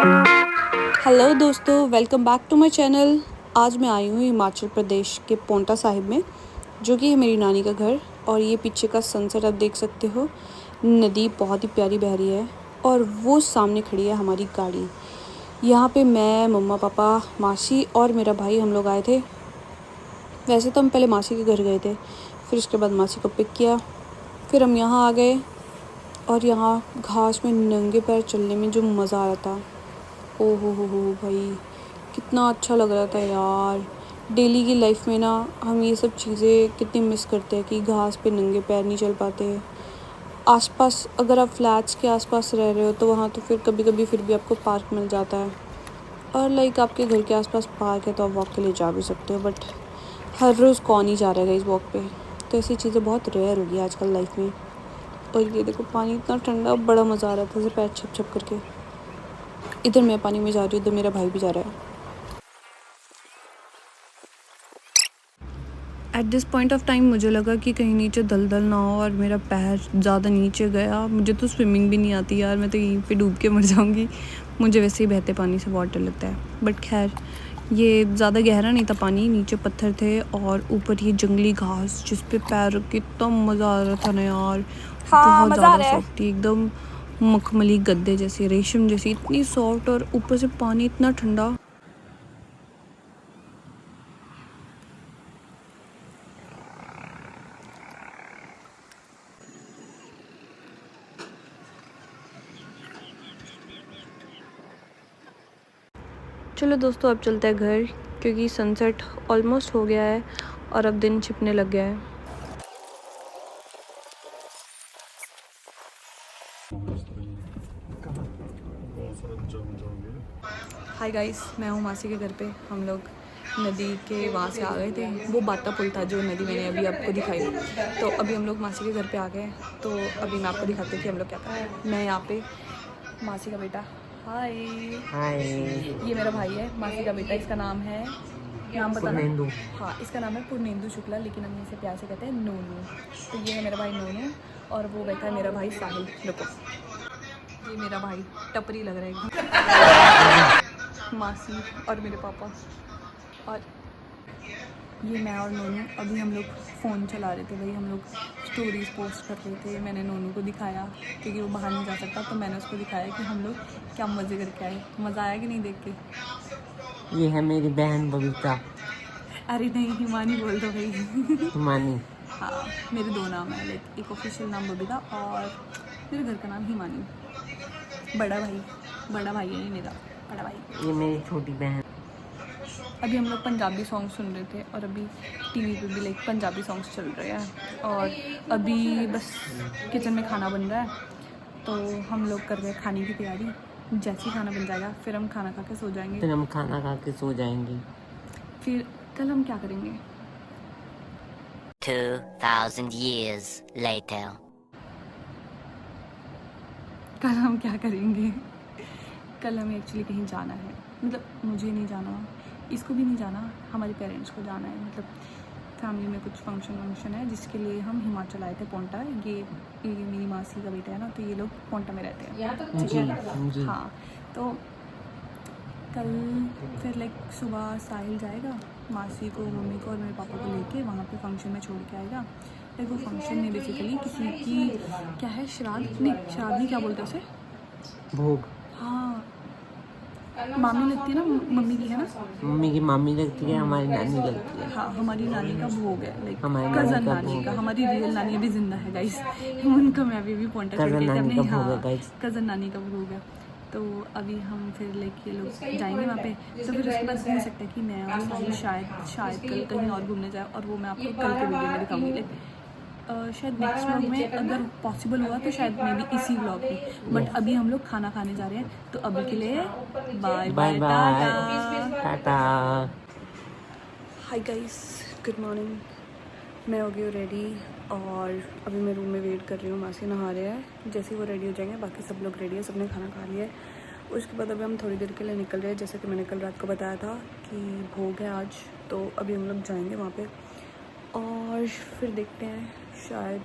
Hello दोस्तों, welcome back to my channel. आज मैं आई हूँ हिमाचल प्रदेश के पोंटा साहिब में, जो कि है मेरी नानी का घर। और ये पीछे का सनसेट आप देख सकते हो। नदी बहुत ही प्यारी बह रही है और वो सामने खड़ी है हमारी गाड़ी। यहाँ पे मैं, मम्मा, पापा, मासी और मेरा भाई हम लोग आए थे। वैसे तो हम पहले मासी के घर गए थे, फिर उसके बाद मासी को पिक किया, फिर हम यहाँ आ गए। और यहाँ घास में नंगे पैर चलने में जो मज़ा आ रहा था, ओ हो भाई, कितना अच्छा लग रहा था यार। डेली की लाइफ में ना हम ये सब चीज़ें कितनी मिस करते हैं कि घास पे नंगे पैर नहीं चल पाते। आसपास अगर आप फ्लैट्स के आसपास रह रहे हो तो वहाँ तो फिर कभी कभी फिर भी आपको पार्क मिल जाता है, और लाइक आपके घर के आसपास पार्क है तो आप वॉक के लिए जा भी सकते हो। बट हर रोज़ कौन ही जा रहेगा इस वॉक पे, तो ऐसी चीज़ें बहुत रेयर होगी आजकल लाइफ में। और ये देखो, पानी इतना ठंडा, बड़ा मज़ा आ रहा था, ऐसे पैर छप छप करके। इधर मैं पानी में जा रही हूँ, इधर मेरा भाई भी जा रहा है। At this point of time मुझे लगा कि कहीं नीचे दलदल ना हो और मेरा पैर ज़्यादा नीचे गया। मुझे तो स्विमिंग भी नहीं आती यार, मैं तो यहीं पे डूब के मर जाऊँगी। मुझे वैसे ही बहते पानी से बहुत डर लगता है। बट खैर, ये ज़्यादा गहरा नहीं था पानी, नीचे पत्थर थे और ऊपर ये जंगली घास जिस पे पैर रख के इतना मज़ा आ रहा था ना यार। हाँ, बहुत मज़ा आ ज़्यादा रहा है। सॉफ्ट थी एकदम, मखमली गद्दे जैसी, रेशम जैसी, इतनी सॉफ्ट, और ऊपर से पानी इतना ठंडा। चलो दोस्तों, अब चलते हैं घर, क्योंकि सनसेट ऑलमोस्ट हो गया है और अब दिन छिपने लग गया है। हाय गाइस, मैं हूँ मासी के घर पे। हम लोग नदी के वहाँ से आ गए थे, वो बाता पुल था जो नदी मैंने अभी आपको दिखाई। तो अभी हम लोग मासी के घर पे आ गए। तो अभी मैं आपको दिखाती हूँ कि हम लोग क्या कर रहे हैं। मैं यहाँ पे, मासी का बेटा, हाय, ये मेरा भाई है, मासी का बेटा। इसका नाम है, नाम बताना। हाँ, इसका नाम है पूर्णेंदु शुक्ला, लेकिन हम इसे प्यार से कहते हैं नोनू। तो ये है मेरा भाई नोनू, और वो बैठा है मेरा भाई साहिल। रुको, ये मेरा भाई टपरी लग रहा है एकदम। मासी और मेरे पापा, और ये मैं और नोनू। अभी हम लोग फ़ोन चला रहे थे भाई, हम लोग स्टोरीज पोस्ट कर रहे थे। मैंने नोनू को दिखाया क्योंकि वो बाहर नहीं जा सकता, तो मैंने उसको दिखाया कि हम लोग क्या मज़े करके आए। मज़ा आया कि नहीं देख के? ये है मेरी बहन बबीता। अरे नहीं, हिमानी बोल दो भाई। हिमानी। हाँ, मेरे दो नाम है, लाइक एक ऑफिशियल नाम बबीता और मेरे घर का नाम हिमानी। बड़ा भाई है ये मेरा, बड़ा भाई। ये मेरी छोटी बहन। अभी हम लोग पंजाबी सॉन्ग सुन रहे थे, और अभी टीवी पे भी लाइक पंजाबी सॉन्ग्स चल रहे हैं। और अभी बस किचन में खाना बन रहा है, तो हम लोग कर रहे हैं खाने की तैयारी। जैसे ही खाना बन जाएगा फिर हम खाना खा के सो जाएंगे। फिर हम खाना खा के सो जाएंगे। फिर कल हम क्या करेंगे? 2000 years later. कल हम क्या करेंगे? कल हमें एक्चुअली कहीं जाना है। मतलब मुझे नहीं जाना, इसको भी नहीं जाना, हमारे पेरेंट्स को जाना है। मतलब फैमिली में कुछ फंक्शन है, जिसके लिए हम हिमाचल आए थे, पोंटा। ये मेरी मासी का बेटा है ना, तो ये लोग पोंटा में रहते हैं। जी। हाँ, तो कल फिर लाइक सुबह साहिल जाएगा मासी को, मम्मी को और मेरे पापा को लेके वहाँ पे फंक्शन में छोड़ के आएगा। लाइक वो फंक्शन में बेसिकली किसी की क्या है, श्राद्ध नहीं, श्राद्ध नहीं, क्या बोलते हैं उसे, भोग। हाँ, मामी लगती है ना, मम्मी की है ना, मम्मी की मामी लगती है, हमारी नानी लगती है। हाँ, हमारी नानी का भोग है, लाइक हमारी कज़न नानी का नानी भोग का। है। हमारी रियल नानी अभी जिंदा है गाइस, उनका मैं अभी भी पोंटा छोड़ कज़न के नानी का भोग है हाँ, गाइस। कज़न नानी का भोग है। तो अभी हम फिर लाइक ये लोग जाएंगे वहाँ पे। तो फिर उसके बाद हो सकता है कि मैं और साहिल शायद कल कहीं और घूमने जाए, और वो मैं आपको कल के वीडियो में दिखाऊंगी। लाइक शायद नेक्स्ट व्लॉग में अगर पॉसिबल हुआ तो शायद मे बी इसी व्लॉग में। बट अभी हम लोग खाना खाने जा रहे हैं, तो अभी के लिए bye bye, tata. Hi guys, good morning. मैं हो गई हूँ रेडी, और अभी मैं रूम में वेट कर रही हूँ। मासी नहा रहे हैं, जैसे ही वो रेडी हो जाएंगे बाकी सब लोग रेडी है, सबने खाना खा लिया है। उसके बाद अभी हम थोड़ी देर के लिए निकल रहे हैं, जैसे कि मैंने कल रात को बताया था कि भोग है आज। तो अभी हम लोग जाएंगे वहाँ पे, और फिर देखते हैं। शायद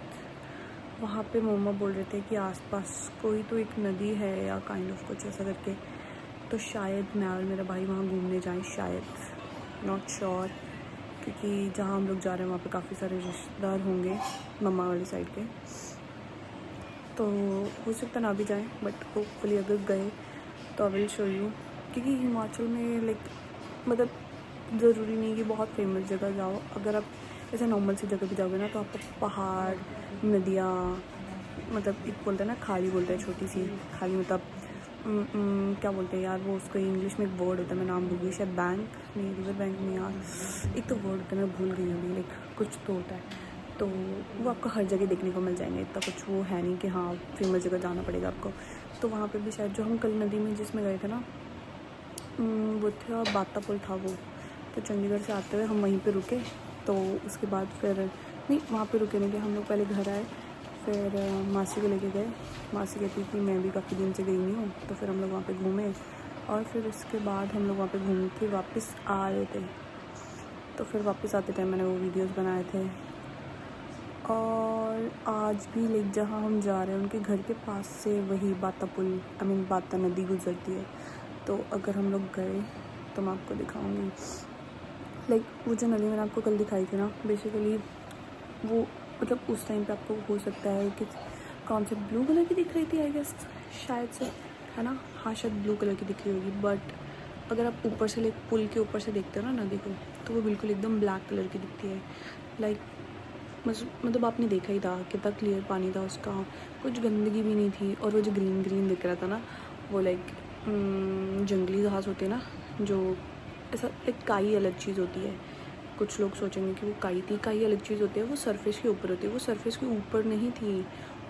वहाँ पे मम्मा बोल रहे थे कि आसपास कोई तो एक नदी है या काइंड ऑफ कुछ ऐसा करके, तो शायद मैं और मेरा भाई वहाँ घूमने जाएं, शायद, नॉट श्योर, क्योंकि जहाँ हम लोग जा रहे हैं वहाँ पे काफ़ी सारे रिश्तेदार होंगे मम्मा वाली साइड के, तो हो सकता ना भी जाएं, बट होपफुली अगर गए तो आई विल शो यू। क्योंकि हिमाचल में लाइक मतलब ज़रूरी नहीं कि बहुत फेमस जगह जाओ, अगर आप ऐसे नॉर्मल सी जगह भी जाओगे ना तो आपको पहाड़, नदियाँ, मतलब एक बोलते हैं ना खाड़ी, बोलते हैं छोटी सी खाड़ी, मतलब क्या बोलते हैं यार वो, उसको इंग्लिश में एक वर्ड होता है, मैं नाम भूल गई, शायद बैंक नहीं, रिवर बैंक नहीं यार, एक तो वर्ड होता है मैं भूल गई अभी, लाइक कुछ तो होता है, तो वो आपको हर जगह देखने को मिल जाएंगे, इतना कुछ वो है नहीं कि हाँ फेमस जगह जाना पड़ेगा आपको। तो वहाँ पे भी शायद जो हम कल नदी में जिसमें गए थे ना, वो था बाता पुल था वो, तो चंडीगढ़ से आते हुए हम वहीं पे रुके, तो उसके बाद फिर नहीं वहाँ पे रुके नहीं थे, हम लोग पहले घर आए, फिर मासी को लेके गए, मासी कहती कि मैं भी काफ़ी दिन से गई नहीं हूँ, तो फिर हम लोग वहाँ पे घूमे, और फिर उसके बाद हम लोग वहाँ पे घूम के वापस आ रहे थे, तो फिर वापस आते टाइम मैंने वो वीडियोस बनाए थे। और आज भी लाइक जहाँ हम जा रहे हैं उनके घर के पास से वही बाता पुल, आई मीन बाता नदी गुजरती है, तो अगर हम लोग गए तो मैं आपको दिखाऊंगी। लाइक वो जो नदी मैंने आपको कल दिखाई थी ना, बेसिकली वो मतलब उस टाइम पे आपको हो सकता है कि कौन से ब्लू कलर की दिख रही थी, आई गेस शायद से, है ना, हाँ शायद ब्लू कलर की दिख रही होगी, बट अगर आप ऊपर से लाइक पुल के ऊपर से देखते हो ना नदी को, तो वो बिल्कुल एकदम ब्लैक कलर की दिखती है। लाइक मतलब आपने देखा ही था कितना क्लियर पानी था उसका, कुछ गंदगी भी नहीं थी, और वो जो ग्रीन ग्रीन दिख रहा था ना, वो लाइक जंगली घास होते हैं ना, जो ऐसा एक काई अलग चीज़ होती है, कुछ लोग सोचेंगे कि वो काई थी, काई अलग चीज़ होती है, वो सरफेस के ऊपर होती है, वो सरफेस के ऊपर नहीं थी,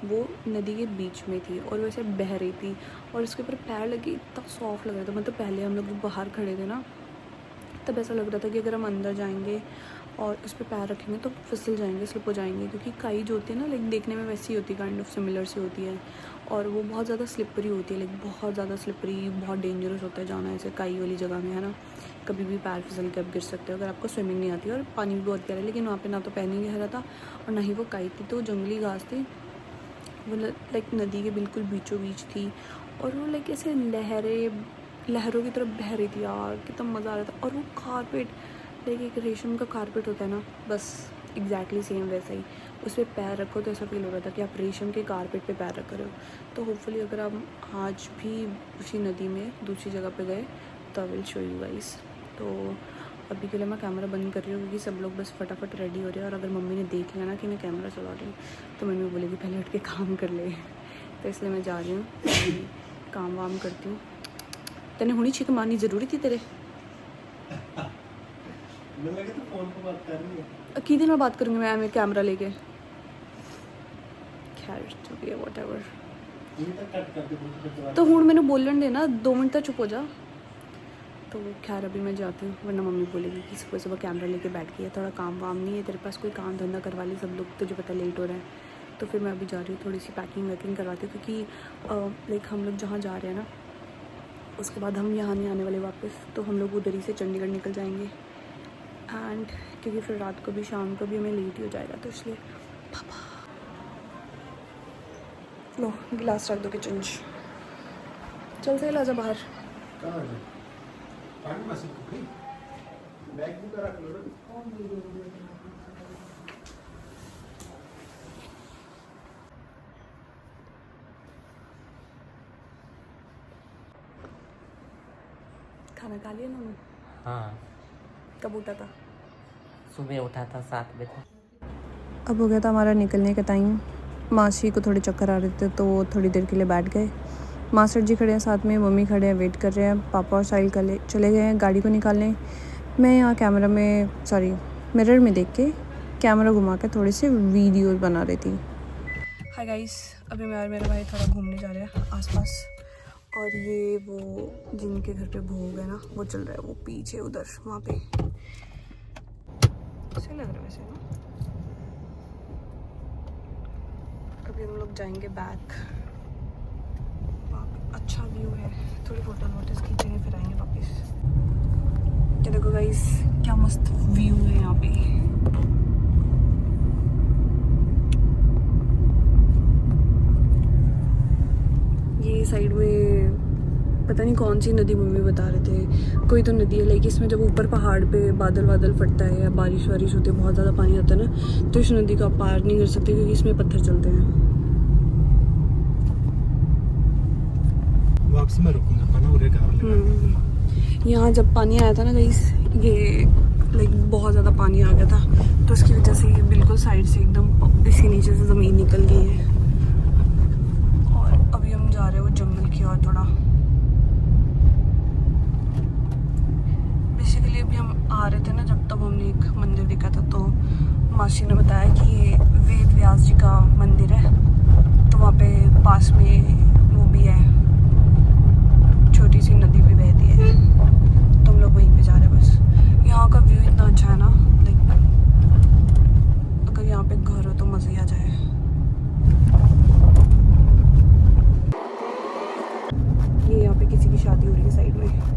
वो नदी के बीच में थी और वैसे बह रही थी, और उसके ऊपर पैर लगे, इतना सॉफ्ट लग रहा था। मतलब पहले हम लोग बाहर खड़े थे ना, तब ऐसा लग रहा था कि अगर हम अंदर जाएंगे और उस पर पैर रखेंगे तो फिसल जाएंगे, स्लिप हो जाएंगे, क्योंकि काई जो होती है ना लाइक देखने में वैसी होती है, काइंड ऑफ सिमिलर सी होती है, और वो बहुत ज़्यादा स्लिपरी होती है, लाइक बहुत ज़्यादा स्लिपरी, बहुत डेंजरस होता है जाना ऐसे काई वाली जगह में, है ना, कभी भी पैर फिसल के आप गिर सकते हो अगर आपको स्विमिंग नहीं आती है, और पानी भी बहुत प्यारा है। लेकिन वहाँ पे ना तो पानी गहरा था और ना ही वो काई थी, तो जंगली घास थी, वो लाइक नदी के बिल्कुल बीचों बीच थी, और वो लाइक ऐसे लहरों की तरफ बह रही थी यार, कितना मज़ा आ रहा था। और वो कारपेट, लाइक एक रेशम का कारपेट होता है ना, बस एग्जैक्टली सेम वैसा ही, उस पर पैर रखो तो ऐसा फील हो रहा था कि आप रेशम के कारपेट पे पैर रख रहे हो। तो होपफुली अगर आप आज भी उसी नदी में दूसरी जगह पे गए तो I will show you guys. तो अभी के लिए मैं कैमरा बंद कर रही हूँ, क्योंकि सब लोग बस फटाफट रेडी हो रहे हैं, और अगर मम्मी ने देख लिया ना कि मैं कैमरा चला रही हूँ तो मम्मी बोलेगी पहले उठ के काम कर ले, तो इसलिए मैं जा रही हूँ, काम वाम करती हूँ। तेने हुणी छिक मारनी ज़रूरी थी तेरे, लगे तो फोन पे बात कर रही है। की दिन में बात करूँगी मैं कैमरा लेके, खैर जो भी है वॉट एवर। तो हूँ मैंने बोलन देना, 2 मिनट तक चुप हो जा। तो खैर अभी मैं जाती हूँ, वरना मम्मी बोलेगी कि सुबह सुबह कैमरा लेके बैठ गई है, थोड़ा काम वाम नहीं है तेरे पास, कोई काम धंधा करवा ली, सब लोग तुझे पता लेट हो रहा है। तो फिर मैं अभी जा रही हूँ, थोड़ी सी पैकिंग वैकिंग करवाती हूँ, क्योंकि लाइक हम लोग जहाँ जा रहे हैं ना उसके बाद हम यहाँ नहीं आने वाले वापस, तो हम लोग उधर ही से चंडीगढ़ निकल जाएंगे, एंड क्योंकि फिर रात को भी शाम को भी हमें लेट ही हो जाएगा, तो इसलिए पापा लो गिलास रख दो किचन, चल से ला जा बाहर। कहाँ है? पानी मशीन को भी बैग भी रख लो ना। खाना खा लिया ना? हाँ, कब उठा था? सुबह उठा था 7 बजे। अब हो गया था हमारा निकलने का टाइम। मासी को थोड़े चक्कर आ रहे थे तो वो थोड़ी देर के लिए बैठ गए। मास्टर जी खड़े हैं साथ में, मम्मी खड़े हैं वेट कर रहे हैं, पापा और साहिल चले गए हैं गाड़ी को निकालने। मैं यहाँ कैमरा में मिरर में देख के कैमरा घुमा के थोड़े से वीडियो बना रही थी। हाय गाइस, अभी मैं और मेरा भाई थोड़ा घूमने जा रहे हैं आसपास, और ये वो जिनके घर पे भोग है ना वो चल रहा है, वो पीछे उधर वहाँ पे ऐसे लग रहा है वैसे ना। अभी हम लोग जाएंगे बैक, वहाँ पे अच्छा व्यू है, थोड़ी फोटोज खींचेंगे फिर आएंगे वापस। ये देखो गाइस क्या मस्त व्यू है यहाँ पे। ये साइड में पता नहीं कौन सी नदी मम्मी बता रहे थे, कोई तो नदी है लाइक इसमें जब ऊपर पहाड़ पे बादल बादल फटता है या बारिश वारिश होती है, बहुत ज़्यादा पानी आता है ना, तो इस नदी का पार नहीं कर सकते क्योंकि इसमें पत्थर चलते हैं। वापसी में रुकूंगा पहले उरे कार यहाँ जब पानी आया था ना गाइस, ये लाइक बहुत ज़्यादा पानी आ गया था, तो उसकी वजह से ये बिल्कुल साइड से एकदम इसके नीचे से ज़मीन निकल गई है। और अभी हम जा रहे हैं वो जंगल की ओर थोड़ा। बेसिकली अभी हम आ रहे थे ना, जब तब हमने एक मंदिर देखा था, तो मासी ने बताया कि ये वेद व्यास जी का मंदिर है, तो वहाँ पे पास में वो भी है, छोटी सी नदी भी बहती है, तो हम लोग वहीं पे जा रहे हैं। बस यहाँ का व्यू इतना अच्छा है ना, लाइक अगर यहाँ पे घर हो तो मज़े ही आ जाए। ये यहाँ पे किसी की शादी हो रही है साइड में।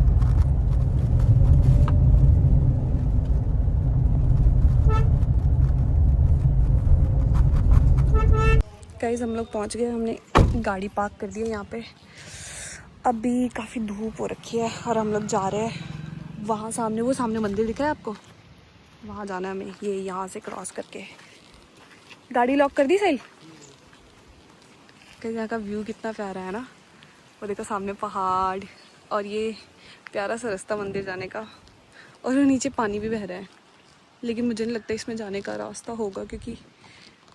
गाइस हम लोग पहुँच गए, हमने गाड़ी पार्क कर दी है यहाँ पे। अभी काफ़ी धूप हो रखी है और हम लोग जा रहे हैं वहाँ सामने, वो सामने मंदिर दिख रहा है आपको, वहाँ जाना है हमें, ये यहाँ से क्रॉस करके। गाड़ी लॉक कर दी सही। कहीं यहाँ का व्यू कितना प्यारा है ना, वो देखो सामने पहाड़ और ये प्यारा सा रास्ता मंदिर जाने का, और वो नीचे पानी भी बह रहा है, लेकिन मुझे नहीं लगता इसमें जाने का रास्ता होगा क्योंकि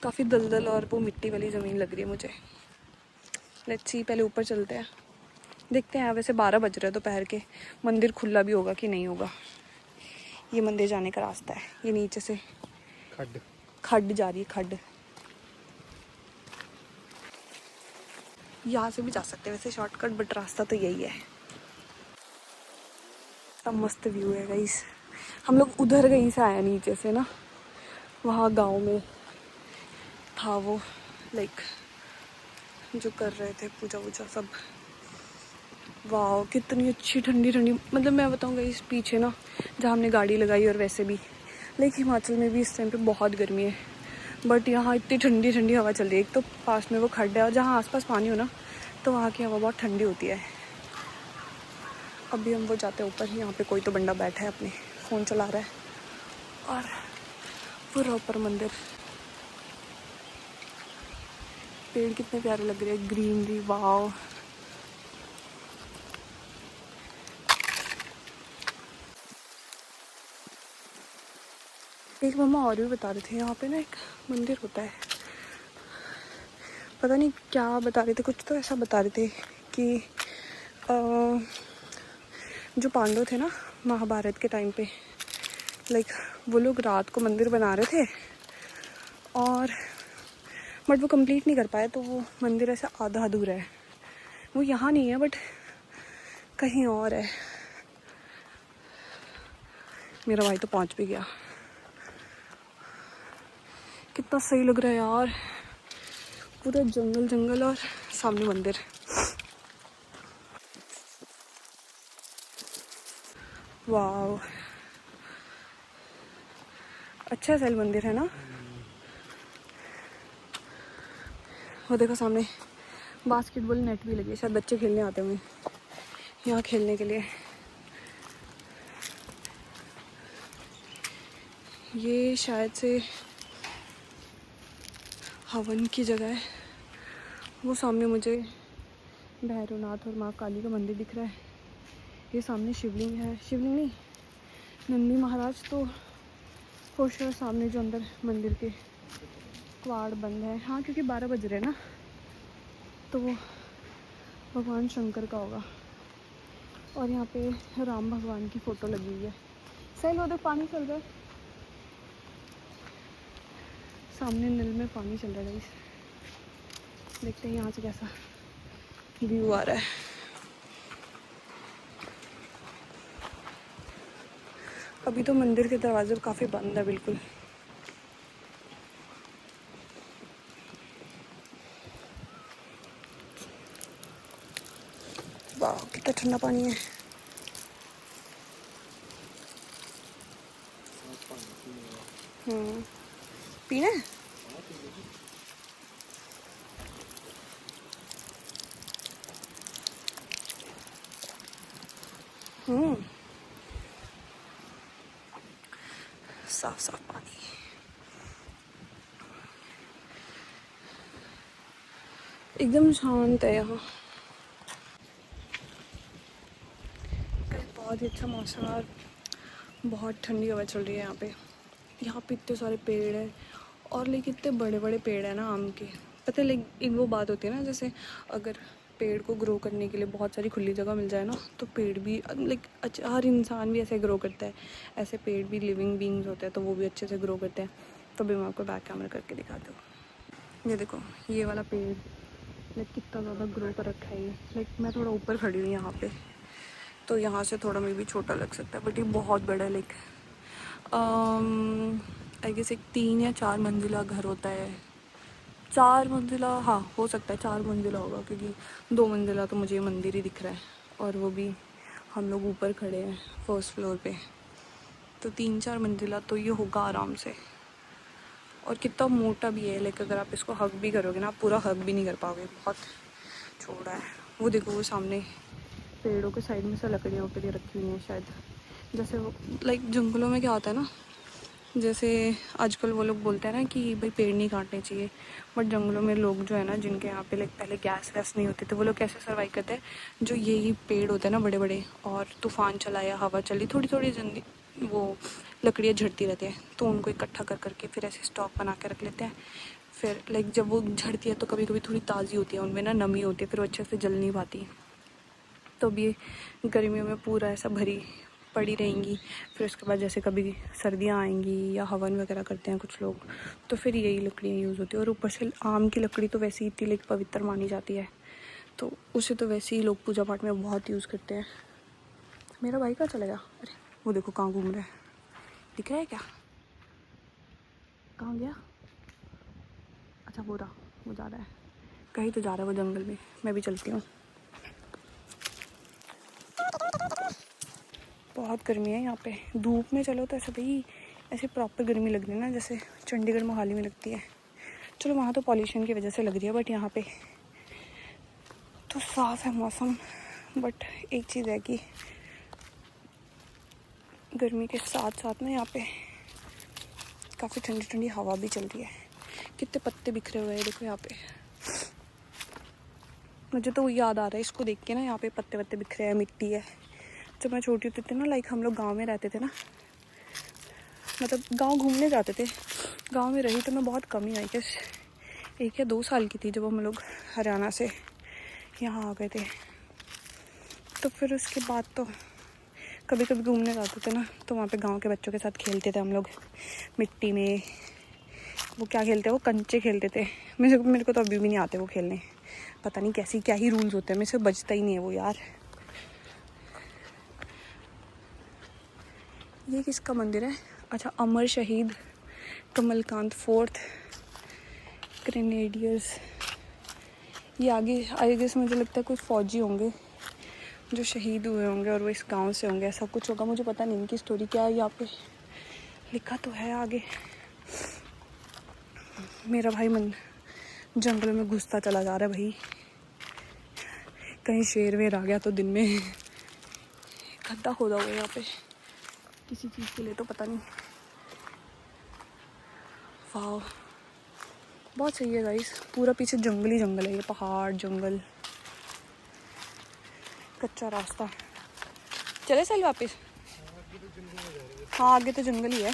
काफ़ी दलदल और वो मिट्टी वाली ज़मीन लग रही है मुझे। लेट्स सी, पहले ऊपर चलते हैं, देखते हैं। वैसे 12 बज रहे हैं दोपहर के, मंदिर खुला भी होगा कि नहीं होगा। ये मंदिर जाने का रास्ता है, ये नीचे से खड्ड जा रही है, खड्ड। यहाँ से भी जा सकते हैं वैसे शॉर्टकट, बट रास्ता तो यही है। अब मस्त व्यू है गाइस। हम लोग उधर कहीं से आया नीचे से ना, वहाँ गांव में था वो लाइक जो कर रहे थे पूजा वूजा सब। वाह कितनी अच्छी ठंडी ठंडी, मतलब मैं बताऊँगा इस पीछे ना जहाँ हमने गाड़ी लगाई, और वैसे भी लाइक हिमाचल में भी इस टाइम पे बहुत गर्मी है, बट यहाँ इतनी ठंडी ठंडी हवा चल रही है। एक तो पास में वो खड्डा है और जहाँ आसपास पानी हो ना, तो वहाँ की हवा बहुत ठंडी होती है। अभी हम वो जाते हैं ऊपर, यहाँ पे कोई तो बंदा बैठा है अपने फ़ोन चला रहा है, और पूरा ऊपर मंदिर। पेड़ कितने प्यारे लग रहे हैं, ग्रीनरी, वाव। एक मम्मा और भी बता रहे थे, यहाँ पे ना एक मंदिर होता है, पता नहीं क्या बता रहे थे, कुछ तो ऐसा बता रहे थे कि जो पांडव थे ना महाभारत के टाइम पे, लाइक वो लोग रात को मंदिर बना रहे थे, और बट वो कंप्लीट नहीं कर पाए, तो वो मंदिर ऐसा आधा अधूरा है। वो यहाँ नहीं है बट कहीं और है। मेरा भाई तो पहुँच भी गया। कितना सही लग रहा है यार, पूरा जंगल जंगल और सामने मंदिर। वाह अच्छा सा मंदिर है ना। वो देखो सामने बास्केटबॉल नेट भी लगी है, शायद बच्चे खेलने आते होंगे यहाँ खेलने के लिए। ये शायद से हवन की जगह है। वो सामने मुझे भैरवनाथ और माँ काली का मंदिर दिख रहा है। ये सामने शिवलिंग है, शिवलिंग नहीं, नंदी महाराज तो पोस्टर सामने जो अंदर मंदिर के कवाड़ बंद है। हाँ क्योंकि 12 बज रहे हैं ना, तो वो भगवान शंकर का होगा। और यहाँ पे राम भगवान की फ़ोटो लगी हुई है। सही उधर पानी चल रहा है, सामने नल में पानी चल रहा है। देखते हैं यहाँ से कैसा व्यू आ रहा है। अभी तो मंदिर के दरवाजे काफ़ी बंद है बिल्कुल। वाह कितना ठंडा पानी है। पीना है? साफ साफ पानी, एकदम शांत है यहाँ। बहुत ही अच्छा मौसम और बहुत ठंडी हवा चल रही है यहाँ पे। यहाँ पे इतने सारे पेड़ हैं और लेकिन इतने बड़े बड़े पेड़ हैं ना आम के। पता है लेकिन वो बात होती है ना, जैसे अगर पेड़ को ग्रो करने के लिए बहुत सारी खुली जगह मिल जाए ना तो पेड़ भी अच्छा, हर इंसान भी ऐसे ग्रो करता है, ऐसे पेड़ भी लिविंग बींग्स होते हैं तो वो भी अच्छे से ग्रो करते हैं। तो भी मैं आपको बैक कैमरा करके दिखाती हूँ। ये देखो ये वाला पेड़ कितना ज़्यादा ग्रो कर रखा है ये। मैं थोड़ा ऊपर खड़ी हुई यहाँ पे, तो यहाँ से थोड़ा मे भी छोटा लग सकता है बट ये बहुत बड़ा है। आई गेस एक 3 या 4 मंजिला घर होता है। 4 मंजिला, हाँ हो सकता है 4 मंजिला होगा, क्योंकि 2 मंजिला तो मुझे मंदिर ही दिख रहा है और वो भी हम लोग ऊपर खड़े हैं 1st फ्लोर पे। तो 3-4 मंजिला तो ये होगा आराम से। और कितना मोटा भी है, अगर आप इसको हग भी करोगे ना आप पूरा हग भी नहीं कर पाओगे, बहुत छोटा है। वो देखो वो सामने पेड़ों के साइड में से लकड़ियों के लिए रखी हुई हैं शायद। जैसे वो जंगलों में क्या होता है ना, जैसे आजकल वो लोग बोलते हैं ना कि भाई पेड़ नहीं काटने चाहिए, बट जंगलों में लोग जो है ना जिनके यहाँ पे पहले गैस वैस नहीं होती तो वो लोग कैसे सर्वाइव करते हैं, जो यही पेड़ होते हैं ना बड़े बड़े, और तूफान चला या हवा चली थोड़ी थोड़ी वो लकड़ियाँ झड़ती रहती हैं तो उनको इकट्ठा कर करके फिर ऐसे स्टॉक बना के रख लेते हैं। फिर जब वो झड़ती है तो कभी कभी थोड़ी ताज़ी होती है, उनमें ना नमी होती है, फिर वो अच्छे से जल नहीं पाती। तो अब ये गर्मियों में पूरा ऐसा भरी पड़ी रहेंगी। फिर उसके बाद जैसे कभी सर्दियाँ आएंगी या हवन वगैरह करते हैं कुछ लोग तो फिर यही लकड़ियाँ यूज़ होती है। और ऊपर से आम की लकड़ी तो वैसे ही इतनी पवित्र मानी जाती है, तो उसे तो वैसे ही लोग पूजा पाठ में बहुत यूज़ करते हैं। मेरा भाई कहाँ चलेगा? अरे वो देखो कहाँ घूम रहा है, दिख रहा है क्या? कहाँ गया? अच्छा वो रहा, वो जा रहा है कहीं तो जा रहा है वो जंगल में। मैं भी चलती हूँ। बहुत गर्मी है यहाँ पे। धूप में चलो तो ऐसे भाई ऐसे प्रॉपर गर्मी लग रही है ना जैसे चंडीगढ़ मोहाली में लगती है। चलो वहाँ तो पॉल्यूशन की वजह से लग रही है, बट यहाँ पे तो साफ़ है मौसम। बट एक चीज़ है कि गर्मी के साथ साथ ना यहाँ पे काफ़ी ठंडी ठंडी हवा भी चल रही है। कितने पत्ते बिखरे हुए हैं देखो यहाँ पे। मुझे तो याद आ रहा है इसको देख के ना, यहाँ पे पत्ते वत्ते बिखरे हैं, मिट्टी है। जब मैं छोटी होती थी ना हम लोग गांव में रहते थे ना, मतलब गांव घूमने जाते थे। गांव में रही तो मैं बहुत कम ही आई, कैसे 1 या 2 साल की थी जब हम लोग हरियाणा से यहाँ आ गए थे। तो फिर उसके बाद तो कभी कभी घूमने जाते थे ना तो वहाँ पे गांव के बच्चों के साथ खेलते थे हम लोग मिट्टी में। वो क्या खेलते हैं, वो कंचे खेलते थे। मेरे को तो अभी भी नहीं आते वो खेलने, पता नहीं कैसी क्या ही रूल्स होते हैं, मेरे से बचता ही नहीं है वो यार। ये किसका मंदिर है? अच्छा, अमर शहीद कमलकांत 4th ग्रेनेडियर्स। ये आगे से मुझे लगता है कुछ फौजी होंगे जो शहीद हुए होंगे और वो इस गांव से होंगे, ऐसा कुछ होगा। मुझे पता नहीं इनकी स्टोरी क्या है, यहाँ पे लिखा तो है आगे। मेरा भाई जंगल में घुसता चला जा रहा है भाई, कहीं शेर वेर आ गया तो दिन में। गड्ढा खोदा हुआ है यहाँ पे किसी चीज़ के लिए तो पता नहीं। वाह बहुत सही है गाइस, पूरा पीछे जंगल ही जंगल है, ये पहाड़ जंगल कच्चा रास्ता। चले चल वापस? हाँ आगे तो जंगल ही है।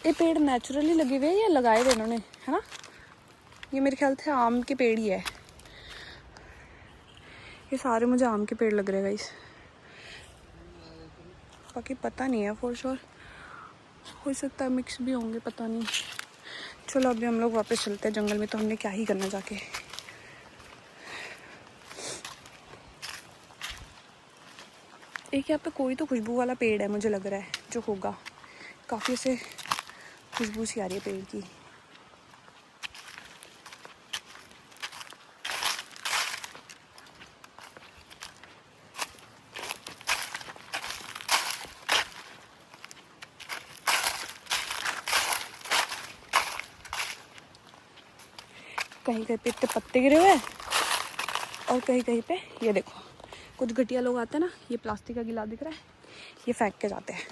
ये पेड़ नेचुरली लगे हुए या लगाए हुए इन्होंने, है ना? ये मेरे ख्याल से आम के पेड़ ही है, ये सारे मुझे आम के पेड़ लग रहे हैं गाइस। बाकी पता नहीं है फॉर श्योर, हो सकता है मिक्स भी होंगे, पता नहीं। चलो अभी हम लोग वापस चलते हैं जंगल में, तो हमने क्या ही करना जाके। एक यहाँ पे कोई तो खुशबू वाला पेड़ है मुझे लग रहा है जो होगा, काफ़ी से खुशबू सी आ रही है पेड़ की। कहीं कहीं पे इतने पत्ते गिरे हुए हैं, और कहीं कहीं पे ये देखो कुछ घटिया लोग आते हैं ना, ये प्लास्टिक का गिलास दिख रहा है, ये फेंक के जाते हैं।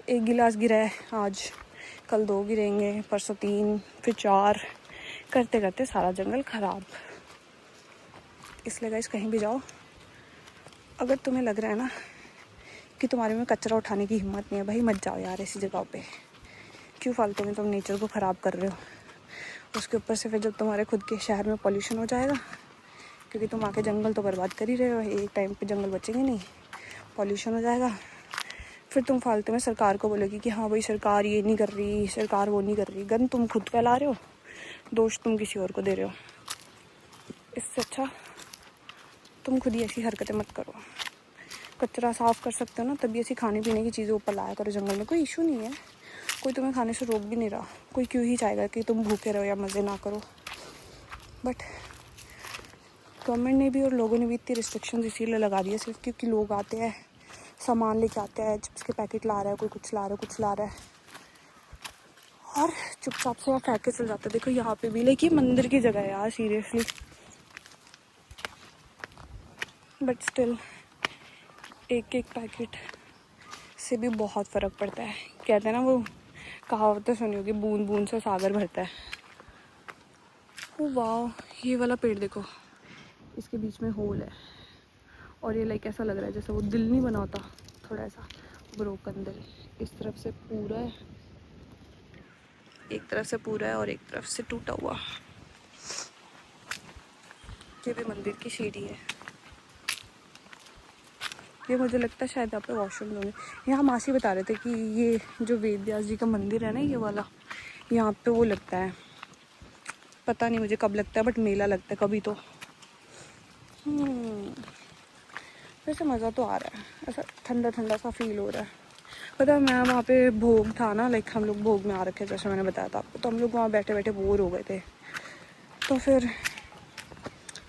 एक गिलास गिरा है आज, कल 2 गिरेंगे, परसों 3, फिर 4, करते करते सारा जंगल ख़राब। इसलिए गाइस कहीं भी जाओ, अगर तुम्हें लग रहा है ना कि तुम्हारे में कचरा उठाने की हिम्मत नहीं है, भाई मत जाओ यार ऐसी जगहों पे। क्यों फालतू में तुम नेचर को ख़राब कर रहे हो। उसके ऊपर से फिर जब तुम्हारे खुद के शहर में पॉल्यूशन हो जाएगा, क्योंकि तुम आके जंगल तो बर्बाद कर ही रहे हो, एक टाइम पे जंगल बचेंगे नहीं, पॉल्यूशन हो जाएगा। फिर तुम फालतू में सरकार को बोलोगी कि हाँ भाई सरकार ये नहीं कर रही, सरकार वो नहीं कर रही। गंद तुम खुद फैला रहे हो, दोष तुम किसी और को दे रहे हो। इससे अच्छा तुम खुद ही ऐसी हरकतें मत करो। कचरा साफ़ कर सकते हो ना, तभी ऐसी खाने पीने की चीज़ें ऊपर लाया करो जंगल में। कोई इशू नहीं है, कोई तुम्हें खाने से रोक भी नहीं रहा। कोई क्यों ही चाहेगा कि तुम भूखे रहो या मज़े ना करो। बट गवर्नमेंट ने भी और लोगों ने भी इतनी रिस्ट्रिक्शंस इसीलिए लगा दी है, सिर्फ क्योंकि लोग आते हैं, सामान लेके आते हैं, चिप्स के पैकेट ला रहा है, कोई कुछ ला रहा है, कुछ ला रहा है, और चुपचाप से वहाँ फेंक के चल जाता है। देखो यहाँ पे भी, लेकिन मंदिर की जगह है यार, सीरियसली। बट स्टिल एक एक पैकेट से भी बहुत फ़र्क पड़ता है। कहते हैं ना वो कहावतें सुनी होगी, बूंद बूंद से सागर भरता है। ओ वाह, ये वाला पेड़ देखो, इसके बीच में होल है, और ये लाइक ऐसा लग रहा है जैसे वो दिल नहीं बना होता, थोड़ा ऐसा ब्रोकन दिल। इस तरफ से पूरा है, एक तरफ से पूरा है और एक तरफ से टूटा हुआ। ये भी मंदिर की सीढ़ी है। ये मुझे लगता है शायद यहाँ पे वॉशरूम होंगे। यहाँ मासी बता रहे थे कि ये जो वेद व्यास जी का मंदिर है ना, ये वाला, यहाँ पे वो लगता है, पता नहीं मुझे कब लगता है, बट मेला लगता है कभी तो। वैसे मज़ा तो आ रहा है, ऐसा ठंडा ठंडा सा फील हो रहा है। पता है मैं वहाँ पे भोग था ना, लाइक हम लोग भोग में आ रखे, जैसे मैंने बताया था आपको, तो हम लोग वहाँ बैठे बैठे बोर हो गए थे। तो फिर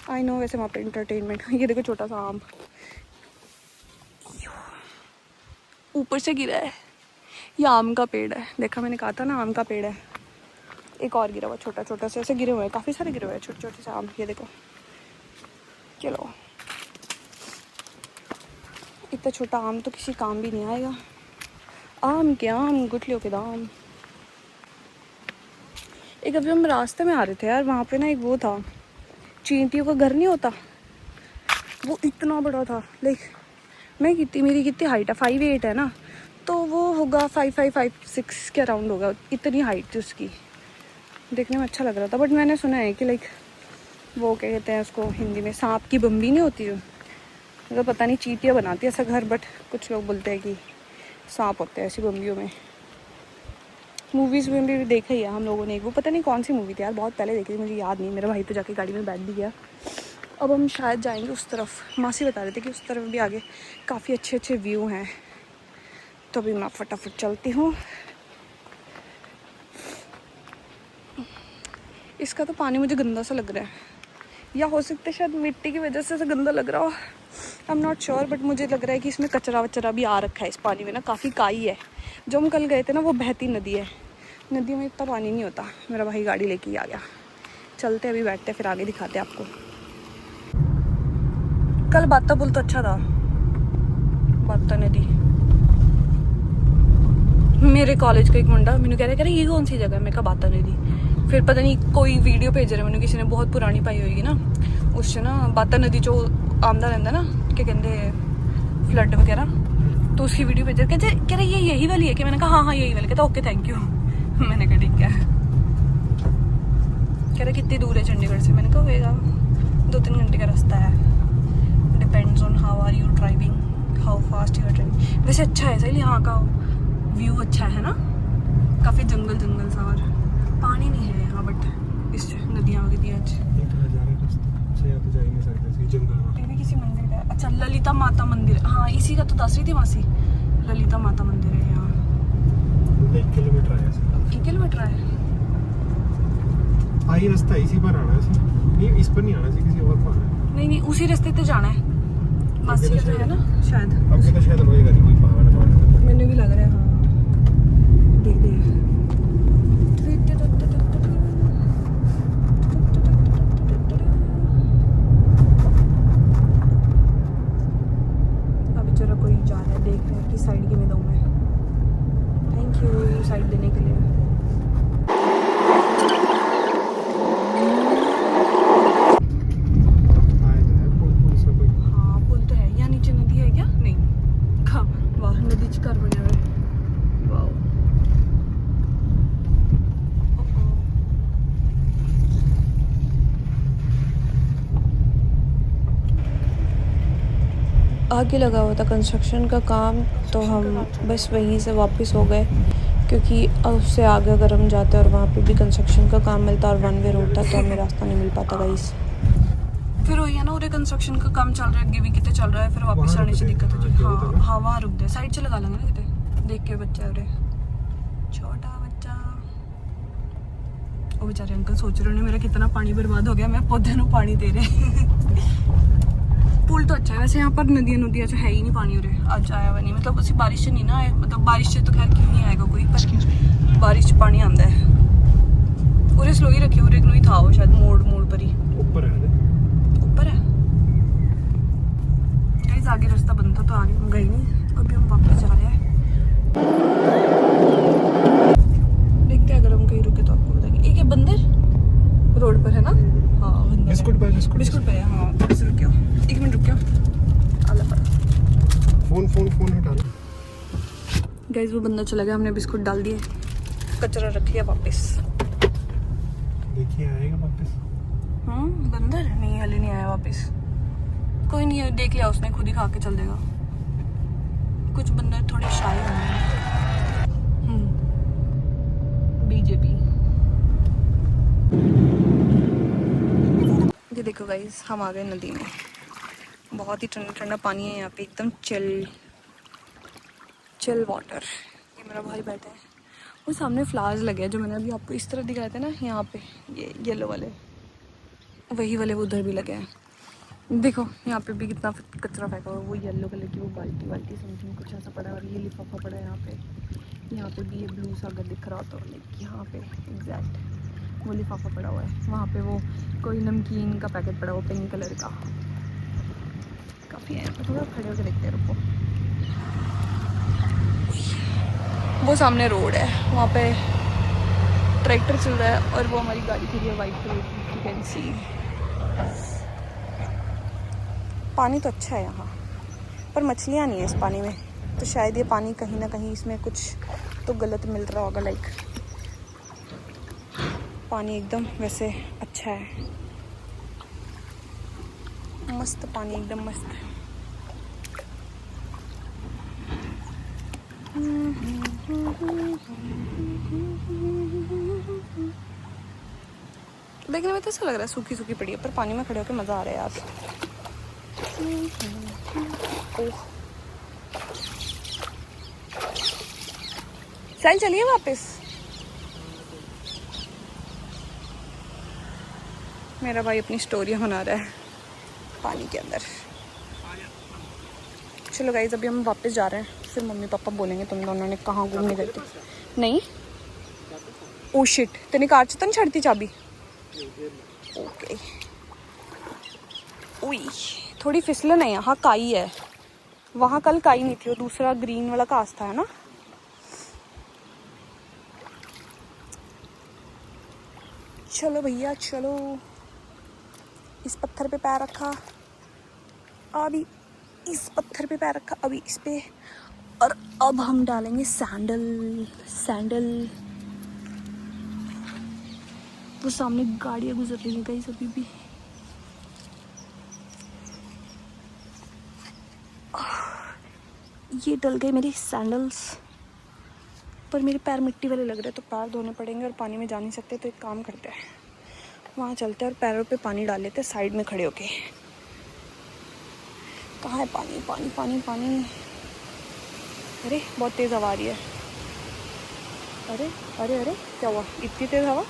आई नो वैसे वहाँ पे इंटरटेनमेंट। ये देखो छोटा सा आम ऊपर से गिरा है, ये आम का पेड़ है। देखा, मैंने कहा था ना आम का पेड़ है। एक और गिरा हुआ, छोटा छोटा से ऐसे गिरे हुए हैं, काफ़ी सारे गिरे हुए हैं छोटे छोटे से आम। ये देखो, चलो इतना छोटा आम तो किसी काम भी नहीं आएगा। आम के आम, गुठलियों के दाम। एक अभी हम रास्ते में आ रहे थे यार, वहाँ पे ना एक वो था, चींटियों का घर नहीं होता, वो इतना बड़ा था। लाइक मैं मेरी कितनी हाइट है, 5'8" है ना, तो वो होगा 5'6" के अराउंड होगा, इतनी हाइट थी उसकी। देखने में अच्छा लग रहा था। बट मैंने सुना है कि लाइक वो क्या कहते हैं उसको हिंदी में, सांप की बम्बी नहीं होती जो, मतलब पता नहीं चींटियाँ बनाती है ऐसा घर, बट कुछ लोग बोलते हैं कि सांप होते हैं ऐसी बम्बियों में। मूवीज़ में भी देखा ही है हम लोगों ने, वो पता नहीं कौन सी मूवी थी यार, बहुत पहले देखी थी, मुझे याद नहीं। मेरा भाई तो जाके गाड़ी में बैठ भी गया। अब हम शायद जाएंगे उस तरफ। मासी बता रहे थे कि उस तरफ भी आगे काफ़ी अच्छे अच्छे व्यू हैं, तो अभी मैं फटाफट चलती हूँ। इसका तो पानी मुझे गंदा सा लग रहा है, या हो सकता है शायद मिट्टी की वजह से गंदा लग रहा हो, I am not sure. But मुझे लग रहा है कि इसमें कचरा वचरा भी आ रखा है इस पानी में ना, काफ़ी काई है। जो हम कल गए थे ना, वो बहती नदी है, नदी में इतना पानी नहीं होता। मेरा भाई गाड़ी लेके ही आ गया। चलते अभी, बैठते फिर आगे दिखाते आपको। कल बाता पुल तो अच्छा था, बाता नदी। मेरे कॉलेज का एक मुंडा मैंने कह रहा ये कौन सी जगह है, मैं कहा बाता नदी। फिर पता नहीं कोई वीडियो भेज रहे मैंने, किसी ने बहुत पुरानी पाई होगी ना, उससे ना बाता नदी जो आमदा रहता ना, क्या कहते फ्लड वगैरह, तो उसकी वीडियो भेज रहे, कह रहे ये यही वाली है कि। मैंने कहा हाँ यही वाली। कहता ओके थैंक यू। मैंने कहा ठीक है। कह रहे कितनी दूर है चंडीगढ़ से। मैंने कहा होएगा 2-3 घंटे का रास्ता है, depends on how are you driving, how fast you are driving. वैसे अच्छा है सही, यहाँ का व्यू अच्छा है ना, काफ़ी जंगल जंगल सा, और पानी नहीं है यहाँ, बट इस नदियाँ वगैरह थी आज। ये भी किसी मंदिर का है। अच्छा, ललिता माता मंदिर, हाँ इसी का तो दस रही थी मासी, ललिता माता मंदिर है यहाँ। 1 किलोमीटर है। 1 किलोमीटर है। आई रास्ता इसी पर आना है, नहीं इस पर नहीं आना चाहिए, किसी और पर आना है। नहीं उसी रास्ते पे जाना है, मासी का जो है ना शायद। अब तो शायद होएगा नहीं, कोई पहाड़ वहाड़। मैंने भी लग रहा है हाँ, देख दे। आगे लगा हुआ था कंस्ट्रक्शन का काम, तो हम बस वहीं से वापस हो गए, क्योंकि उससे आगे अगर हम जाते और वहाँ पे भी कंस्ट्रक्शन का काम मिलता और वन वे रोड था तो हमें रास्ता नहीं मिल पाता गाइस। फिर वही है ना, उरे कंस्ट्रक्शन का काम चल रहा है, आगे भी कितने चल रहा है, फिर वापस आने से दिक्कत है। हाँ हाँ, वहाँ रुक दे, साइड से लगा लेंगे ना कितने, देख के बच्चा उरे छोटा बच्चा। वो बेचारे अंकल सोच रहे होंगे मेरा कितना पानी बर्बाद हो गया, मैं पौधे को पानी दे रहे। पुल तो अच्छा है वैसे, यहाँ पर नदियाँ तो है ही नहीं, पानी उरे आज आया हुआ नहीं, मतलब उसी बारिश से नहीं ना आया, मतलब बारिश से तो खैर क्यों नहीं आएगा कोई, पर बारिश से पानी आंदा है। उरे स्लो ही रखिए, उरे ही था वो शायद मोड़ मोड़ पर ही ऊपर है ऊपर है। गाइस आगे रास्ता बंद था तो आगे हम गए नहीं, अभी हम वापस जा रहे हैं। देखते हैं अगर हम कहीं रुके तो आपको बताएंगे। एक है बंदर रोड पर है ना, हाँ बंदर बिस्कुट पे बिस्कुट पे है, हाँ वापस रुकियो, एक मिनट रुकियो, आला पर फोन हटा लो। गाइस वो बंदा चला गया, हमने बिस्कुट डाल दिए, कचरा रख लिया वापस। देखिए आएगा वापस। बंदर नहीं, हले नहीं आया वापस, कोई नहीं है, देख लिया उसने, खुद ही खा के चल देगा। कुछ बंदर थोड़े शाय होंगे। बीजेपी। ये देखो गाइस, हम आ गए नदी में, बहुत ही ठंडा ठंडा पानी है यहाँ पे, एकदम चिल वाटर। ये मेरा भाई बैठा है, वो सामने फ्लावर्स लगे हैं जो मैंने अभी आपको इस तरह दिखाए थे ना, यहाँ पे ये येलो वाले, वही वाले उधर भी लगे हैं। देखो यहाँ पे भी कितना कचरा फेंका हुआ है, वो येलो कलर की वो बाल्टी समथिंग कुछ ऐसा पड़ा है, और ये लिफाफा पड़ा है यहाँ पे भी ये ब्लू सा अगर दिख रहा हो तो, लाइक यहाँ पे एग्जैक्ट वो लिफाफा पड़ा हुआ है। वहाँ पे वो कोई नमकीन का पैकेट पड़ा हुआ पिंक कलर का, काफ़ी है। तो थोड़ा खड़े होकर देखते हैं, रुको। वो सामने रोड है, वहाँ पे ट्रैक्टर चल रहा है, और वो हमारी गाड़ी खड़ी है वाइट कलर की, यू कैन सी। पानी तो अच्छा है यहाँ, पर मछलियाँ नहीं है इस पानी में, तो शायद ये पानी कहीं ना कहीं इसमें कुछ तो गलत मिल रहा होगा। लाइक पानी एकदम वैसे अच्छा है, मस्त पानी, एकदम मस्त। देखने में तो ऐसा लग रहा है सूखी सूखी पड़ी है, पर पानी में खड़े होकर मज़ा आ रहा है यार। ओह चल चलिए वापस। मेरा भाई अपनी स्टोरियाँ बना रहा है पानी के अंदर। चलो गाइस, अभी हम वापस जा रहे हैं, फिर मम्मी पापा बोलेंगे तुम दोनों ने कहाँ घूमने गए थे। नहीं, ओ शिट, तेने कार च तो नहीं छड़ती चाबी? ओके। उई, थोड़ी फिसलन है यहाँ, काई है, वहाँ कल काई नहीं थी, वो दूसरा ग्रीन वाला कास था, है ना। चलो भैया चलो, इस पत्थर पे पैर रखा, अभी इस पत्थर पे पैर रखा, अभी इस पे, और अब हम डालेंगे सैंडल। वो सामने गाड़ियाँ गुजर रही हैं गाइस अभी भी। ये डल गए मेरे सैंडल्स, पर मेरे पैर मिट्टी वाले लग रहे हैं, तो पैर धोने पड़ेंगे, और पानी में जा नहीं सकते, तो एक काम करते हैं, वहाँ चलते हैं और पैरों पे पानी डाल लेते हैं साइड में खड़े होके। कहाँ है पानी? पानी पानी पानी, अरे बहुत तेज़ हवा आ रही है। अरे अरे अरे, क्या हुआ? इतनी तेज़ हवा,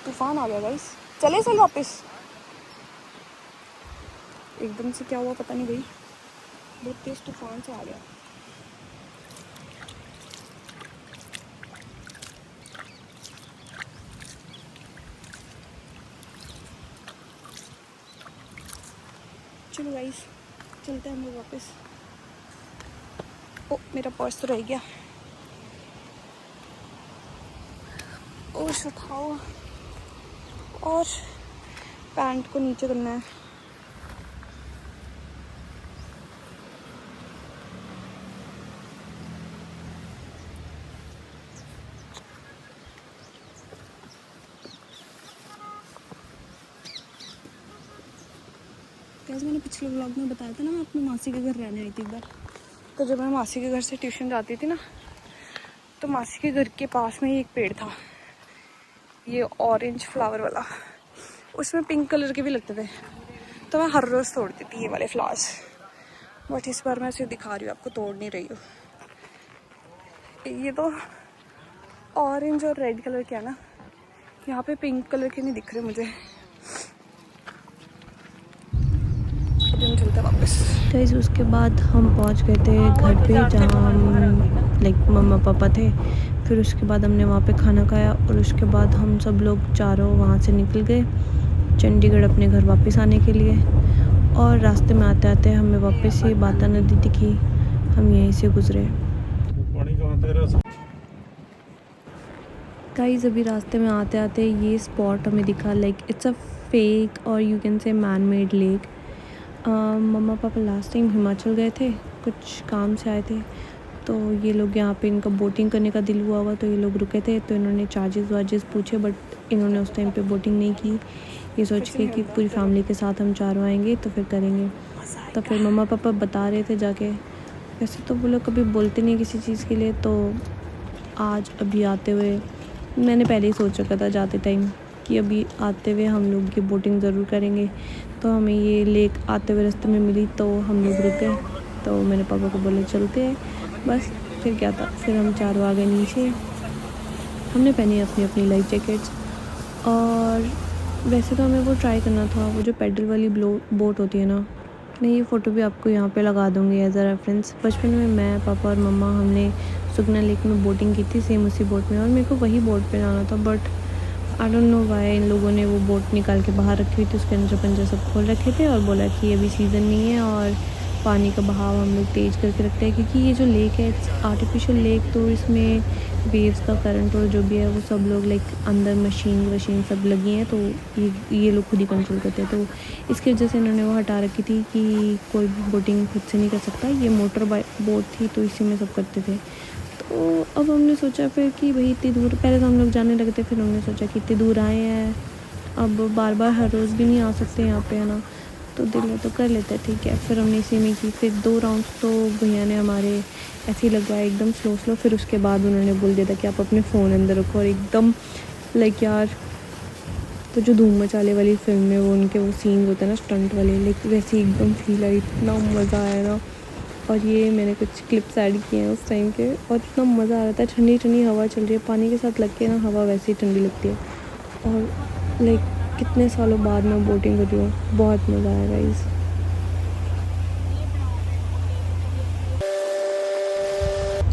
तूफान आ गया गाइस। चले चल वापस, एकदम से क्या हुआ पता नहीं भाई, बहुत तेज़ तूफान से आ गया। चलो गाइस, चलते हैं हम लोग वापस। ओ मेरा पर्स तो रह गया, और उठाओ, और पैंट को नीचे करना है। जैसे मैंने पिछले व्लॉग में बताया था ना, मैं अपनी मासी के घर रहने आई थी एक बार। तो जब मैं मासी के घर से ट्यूशन जाती थी ना, तो मासी के घर के पास में ही एक पेड़ था, ये ऑरेंज फ्लावर वाला। उसमें पिंक कलर के भी लगते थे, तो मैं हर रोज़ तोड़ती थी ये वाले फ्लावर्स। बट इस बार मैं सिर्फ दिखा रही हूँ आपको, तोड़ नहीं रही हूँ। ये तो ऑरेंज और रेड कलर के है ना, यहाँ पे पिंक कलर के नहीं दिख रहे मुझे। अभी हम चलते वापस। गाइस उसके बाद हम पहुँच गए थे घर पे, जहाँ लाइक मम्मा पापा थे। फिर उसके बाद हमने वहाँ पे खाना खाया और उसके बाद हम सब लोग चारों वहाँ से निकल गए चंडीगढ़ अपने घर वापस आने के लिए। और रास्ते में आते आते हमें वापस ये बाता नदी दिखी, हम यहीं से गुजरे। गाइस अभी रास्ते में आते आते ये स्पॉट हमें दिखा, लाइक इट्स अ फेक और you can say man made lake. मम्मा पापा लास्ट टाइम हिमाचल गए थे, कुछ काम से आए थे, तो ये लोग यहाँ पे, इनका बोटिंग करने का दिल हुआ तो ये लोग रुके थे। तो इन्होंने चार्जेस पूछे, बट इन्होंने उस टाइम पे बोटिंग नहीं की। ये सोच के कि पूरी फैमिली के साथ हम चारों आएंगे तो फिर करेंगे। तो फिर मम्मा पापा बता रहे थे जाके, वैसे तो वो लोग कभी बोलते नहीं किसी चीज़ के लिए। तो आज अभी आते हुए मैंने पहले ही सोच रखा था जाते टाइम कि अभी आते हुए हम लोग ये बोटिंग ज़रूर करेंगे। तो हमें ये लेक आते हुए रास्ते में मिली, तो हम लोग रुक गए। तो मैंने पापा को बोले चलते हैं, बस फिर क्या था। फिर हम चारों आ गए नीचे, हमने पहनी अपनी अपनी लाइफ जैकेट्स। और वैसे तो हमें वो ट्राई करना था, वो जो पैडल वाली बोट होती है ना। मैं ये फ़ोटो भी आपको यहाँ पे लगा दूँगी एज अ रेफरेंस। बचपन में मैं, पापा और मम्मा हमने सुखना लेक में बोटिंग की थी, सेम उसी बोट में। और मेरे को वही बोट पे जाना था, but I don't know why in लोगों ने वो बोट निकाल के बाहर रखी हुई थी, उसके अंदर पंजे सब खोल रखे थे और बोला कि अभी सीज़न नहीं है और पानी का बहाव हम लोग तेज़ करके रखते हैं, क्योंकि ये जो लेक है इट्स आर्टिफिशियल लेक। तो इसमें वेव्स का करंट और जो भी है वो सब लोग लाइक अंदर मशीन सब लगी हैं, तो ये लोग खुद ही कंट्रोल करते हैं। तो इसकी वजह से इन्होंने वो हटा रखी थी कि कोई भी बोटिंग खुद से नहीं कर सकता। ये मोटर बोट थी, तो इसी में सब करते थे। तो अब हमने सोचा फिर कि भाई इतनी दूर, पहले तो हम लोग जाने लगे थे, फिर हमने सोचा कि इतनी दूर आए हैं, अब बार बार हर रोज़ भी नहीं आ सकते यहाँ पे, है ना। तो दिल है तो कर लेते हैं, ठीक है। फिर हमने इसी में की। फिर 2 राउंड तो भैया ने हमारे ऐसे ही लगवाए एकदम स्लो। फिर उसके बाद उन्होंने बोल दिया था कि आप अपने फ़ोन अंदर रखो। और एकदम लाइक यार, तो जो धूम मचाले वाली फिल्म में वो उनके वो सीन्स होते हैं ना स्टंट वाले, लाइक वैसे ही एकदम फील आई, इतना मज़ा आया ना। और ये मैंने कुछ क्लिप्स ऐड किए हैं उस टाइम के, और इतना मज़ा आ रहा था। ठंडी ठंडी हवा चल रही है, पानी के साथ लग के ना हवा वैसे ही ठंडी लगती है। और लाइक कितने सालों बाद मैं बोटिंग कर रही हूँ, बहुत मज़ा आया गाइस।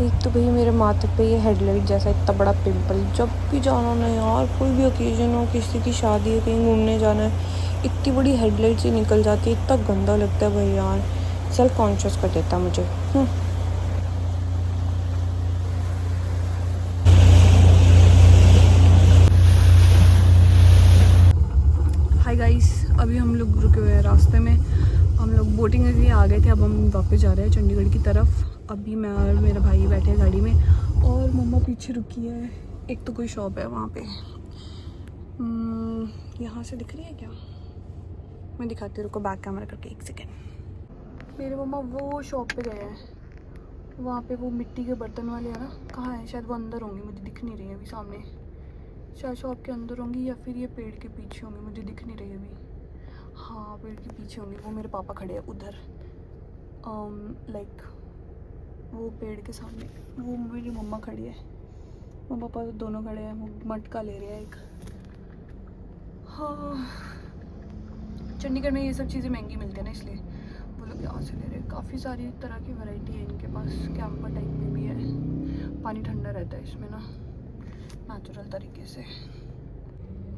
एक तो भैया मेरे माथे पे ये हेडलाइट जैसा इतना बड़ा पिंपल, जब भी जाना ना यार, कोई भी ओकेजन हो, किसी की शादी है, कहीं घूमने जाना है, इतनी बड़ी हेडलाइट से निकल जाती है, इतना गंदा लगता है भाई यार, सेल्फ कॉन्शियस कर देता मुझे। हाय गाइस, अभी हम लोग रुके हुए हैं रास्ते में, हम लोग बोटिंग के लिए आ गए थे। अब हम वापस जा रहे हैं चंडीगढ़ की तरफ। अभी मैं और मेरा भाई बैठे हैं गाड़ी में और मम्मा पीछे रुकी है। एक तो कोई शॉप है वहाँ पे, यहाँ से दिख रही है क्या, मैं दिखाती हूँ, रुको बैक कैमरा करके 1 सेकेंड। मेरे मम्मा वो शॉप पे गए हैं, वहाँ पे वो मिट्टी के बर्तन वाले हैं ना, कहाँ है, शायद वो अंदर होंगी, मुझे दिख नहीं रही है अभी सामने। शायद शॉप के अंदर होंगी या फिर ये पेड़ के पीछे होंगी, मुझे दिख नहीं रही अभी। हाँ पेड़ के पीछे होंगी। वो मेरे पापा खड़े हैं उधर, लाइक वो पेड़ के सामने। वो मेरी मम्मा खड़ी है, मम्मा पापा दोनों खड़े हैं, वो मटका ले रहे हैं एक। हाँ चंडीगढ़ में ये सब चीज़ें महंगी मिलती है ना, इसलिए वो लोग यहाँ से ले रहे हैं। काफ़ी सारी तरह की वैरायटी है इनके पास, कैंपर टाइप में भी है। पानी ठंडा रहता है इसमें ना, नेचुरल तरीके से।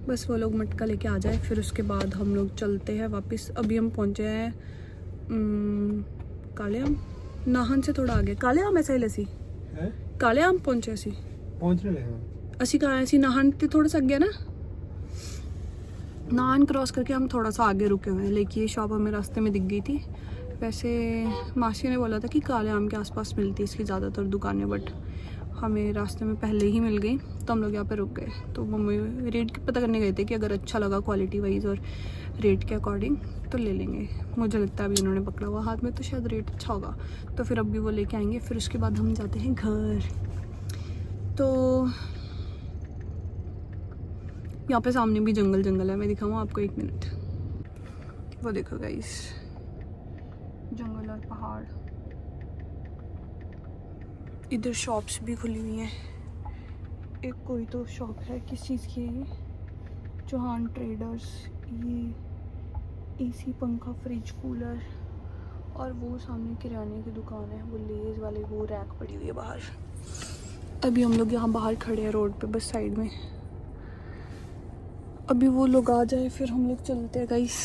बस वो लोग मटका लेके आ जाए, फिर उसके बाद हम लोग चलते हैं वापस। अभी हम पहुँचे हैं काले आम, नाहन से थोड़ा आगे। काले आम ऐसा ही लसी है, काले आम पहुँचे असी पहुंचने लगे असी कहाँ ऐसी नाहन ते थोड़ा सा गया ना, नाहन क्रॉस करके हम थोड़ा सा आगे रुके हुए हैं। लेकिन ये शॉप हमें रास्ते में दिख गई थी। वैसे मासी ने बोला था कि काले आम के आसपास मिलती है इसकी ज़्यादातर दुकानें, बट हमें रास्ते में पहले ही मिल गई, तो हम लोग यहाँ पे रुक गए। तो मम्मी रेट पता करने गए थे कि अगर अच्छा लगा क्वालिटी वाइज और रेट के अकॉर्डिंग तो ले लेंगे। मुझे लगता है अभी उन्होंने पकड़ा हुआ हाथ में तो शायद रेट अच्छा होगा, तो फिर अभी वो लेके आएंगे, फिर उसके बाद हम जाते हैं घर। तो यहाँ पे सामने भी जंगल है, मैं दिखाऊँ आपको, 1 मिनट। वो देखो गाइस, जंगल और पहाड़। इधर शॉप्स भी खुली हुई हैं। एक कोई तो शॉप है, किस चीज़ की है ये? चौहान ट्रेडर्स। ये एसी, पंखा, फ्रिज, कूलर, और वो सामने किराने की दुकान है, वो लेज वाले, वो रैक पड़ी हुई है बाहर। अभी हम लोग यहाँ बाहर खड़े हैं रोड पे, बस साइड में। अभी वो लोग आ जाए फिर हम लोग चलते हैं गाइस।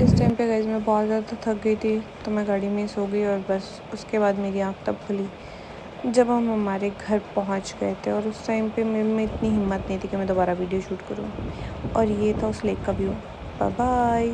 इस टाइम पे गाइस मैं बहुत ज़्यादा थक गई थी, तो मैं गाड़ी में सो गई और बस उसके बाद मेरी आँख तब खुली जब हम हमारे घर पहुंच गए थे। और उस टाइम पे मेरे में इतनी हिम्मत नहीं थी कि मैं दोबारा वीडियो शूट करूं। और ये था उस लेक का व्यू। Bye bye.